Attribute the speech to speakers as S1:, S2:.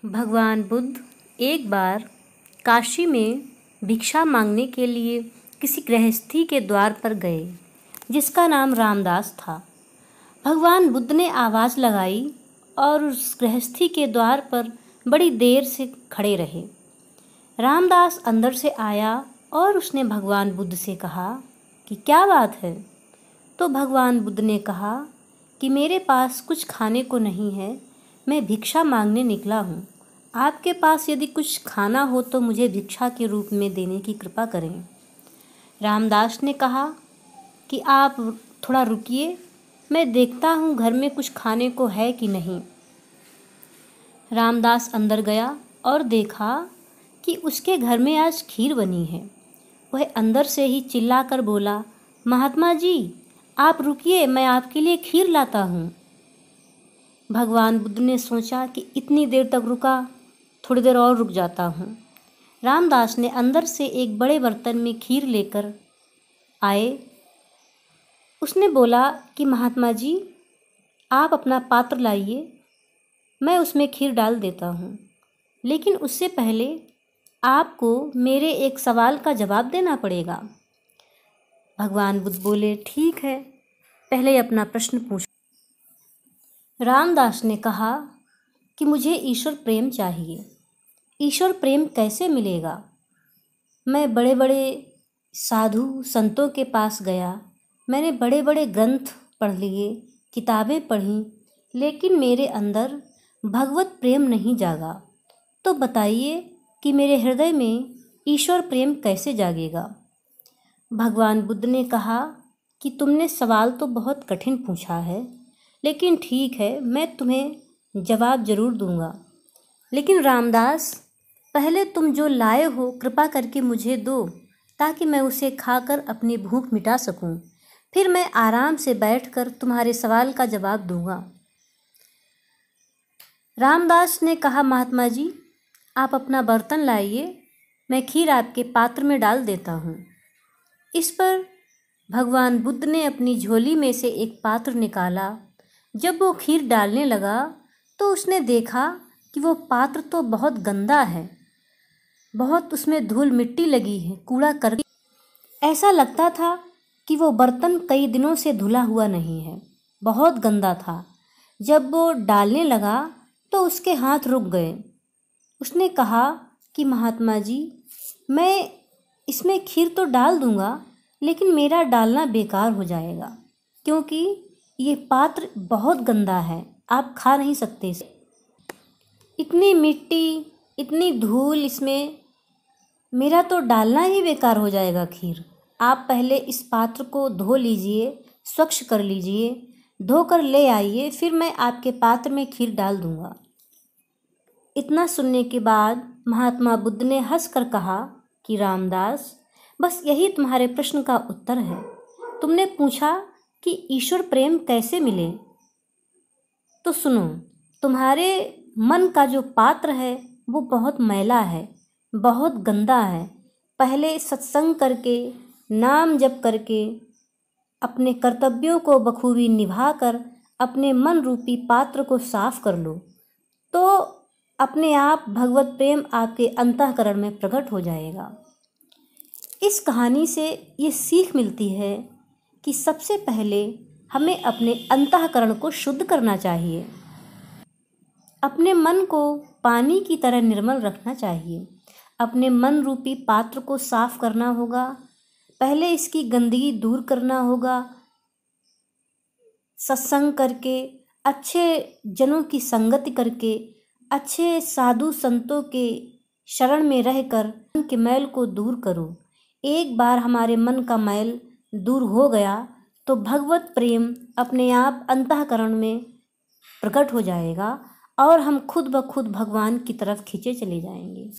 S1: भगवान बुद्ध एक बार काशी में भिक्षा मांगने के लिए किसी गृहस्थी के द्वार पर गए जिसका नाम रामदास था। भगवान बुद्ध ने आवाज़ लगाई और उस गृहस्थी के द्वार पर बड़ी देर से खड़े रहे। रामदास अंदर से आया और उसने भगवान बुद्ध से कहा कि क्या बात है। तो भगवान बुद्ध ने कहा कि मेरे पास कुछ खाने को नहीं है, मैं भिक्षा मांगने निकला हूँ। आपके पास यदि कुछ खाना हो तो मुझे भिक्षा के रूप में देने की कृपा करें। रामदास ने कहा कि आप थोड़ा रुकिए, मैं देखता हूँ घर में कुछ खाने को है कि नहीं। रामदास अंदर गया और देखा कि उसके घर में आज खीर बनी है। वह अंदर से ही चिल्लाकर बोला, महात्मा जी, आप रुकिए, मैं आपके लिए खीर लाता हूँ। भगवान बुद्ध ने सोचा कि इतनी देर तक रुका, थोड़ी देर और रुक जाता हूँ। रामदास ने अंदर से एक बड़े बर्तन में खीर लेकर आए। उसने बोला कि महात्मा जी, आप अपना पात्र लाइए, मैं उसमें खीर डाल देता हूँ, लेकिन उससे पहले आपको मेरे एक सवाल का जवाब देना पड़ेगा। भगवान बुद्ध बोले, ठीक है, पहले अपना प्रश्न पूछो। रामदास ने कहा कि मुझे ईश्वर प्रेम चाहिए। ईश्वर प्रेम कैसे मिलेगा? मैं बड़े बड़े साधु संतों के पास गया, मैंने बड़े बड़े ग्रंथ पढ़ लिए, किताबें पढ़ीं, लेकिन मेरे अंदर भगवत प्रेम नहीं जागा। तो बताइए कि मेरे हृदय में ईश्वर प्रेम कैसे जागेगा? भगवान बुद्ध ने कहा कि तुमने सवाल तो बहुत कठिन पूछा है, लेकिन ठीक है, मैं तुम्हें जवाब जरूर दूंगा। लेकिन रामदास, पहले तुम जो लाए हो कृपा करके मुझे दो, ताकि मैं उसे खाकर अपनी भूख मिटा सकूं। फिर मैं आराम से बैठकर तुम्हारे सवाल का जवाब दूंगा। रामदास ने कहा, महात्मा जी, आप अपना बर्तन लाइए, मैं खीर आपके पात्र में डाल देता हूँ। इस पर भगवान बुद्ध ने अपनी झोली में से एक पात्र निकाला। जब वो खीर डालने लगा तो उसने देखा कि वो पात्र तो बहुत गंदा है, बहुत उसमें धूल मिट्टी लगी है, कूड़ा करकट। ऐसा लगता था कि वो बर्तन कई दिनों से धुला हुआ नहीं है, बहुत गंदा था। जब वो डालने लगा तो उसके हाथ रुक गए। उसने कहा कि महात्मा जी, मैं इसमें खीर तो डाल दूंगा, लेकिन मेरा डालना बेकार हो जाएगा, क्योंकि ये पात्र बहुत गंदा है, आप खा नहीं सकते इसे। इतनी मिट्टी, इतनी धूल इसमें, मेरा तो डालना ही बेकार हो जाएगा खीर। आप पहले इस पात्र को धो लीजिए, स्वच्छ कर लीजिए, धोकर ले आइए, फिर मैं आपके पात्र में खीर डाल दूंगा। इतना सुनने के बाद महात्मा बुद्ध ने हंसकर कहा कि रामदास, बस यही तुम्हारे प्रश्न का उत्तर है। तुमने पूछा कि ईश्वर प्रेम कैसे मिले, तो सुनो, तुम्हारे मन का जो पात्र है वो बहुत मैला है, बहुत गंदा है। पहले सत्संग करके, नाम जप करके, अपने कर्तव्यों को बखूबी निभाकर अपने मन रूपी पात्र को साफ कर लो, तो अपने आप भगवत प्रेम आपके अंतःकरण में प्रकट हो जाएगा। इस कहानी से ये सीख मिलती है कि सबसे पहले हमें अपने अंतःकरण को शुद्ध करना चाहिए, अपने मन को पानी की तरह निर्मल रखना चाहिए, अपने मन रूपी पात्र को साफ करना होगा, पहले इसकी गंदगी दूर करना होगा। सत्संग करके, अच्छे जनों की संगति करके, अच्छे साधु संतों के शरण में रहकर मन के मैल को दूर करो। एक बार हमारे मन का मैल दूर हो गया तो भगवत प्रेम अपने आप अंतःकरण में प्रकट हो जाएगा और हम खुद ब खुद भगवान की तरफ खींचे चले जाएंगे।